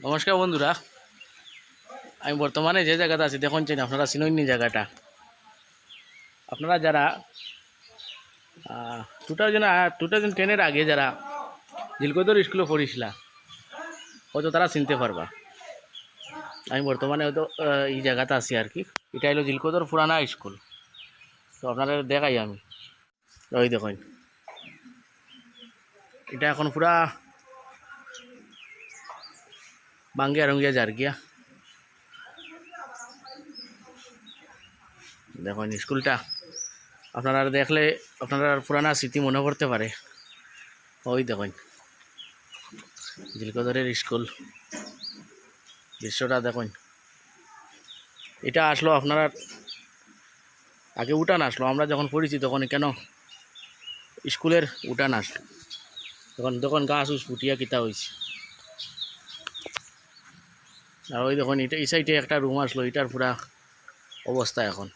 নমস্কার বন্ধুরা, আমি বর্তমানে যে জায়গাতে আছি দেখুন চেন আপনারা চিনইনি জায়গাটা। আপনারা যারা 2010-এর আগে যারা নীলকদর স্কুলে পড়িছিলা হয়তো তারা চিনতে পারবা। আমি বর্তমানে হয়তো এই জায়গাতে আছি আর কি। এটা হলো নীলকদর পুরানা স্কুল। তো আপনারা দেখাই আমি, ওই দেখুন এটা এখন পুরা বাঙ্গিয়া রঙ্গিয়া যার গিয়া। দেখুন স্কুলটা আপনারা দেখলে আপনারা পুরানা স্মৃতি মনে পড়তে পারে। ওই দেখুন নীলকদরের স্কুল দৃশ্যটা দেখুন। এটা আসলো আপনারা আগে উঠান আসলো, আমরা যখন পড়েছি তখন কেন স্কুলের উঠান আসলো, তখন তখন গাছ উস ফুটিয়া কিতা হয়েছে। আর ওই দেখুন এটা এই সাইডে একটা রুম আসলো, এটার পুরা অবস্থা এখন।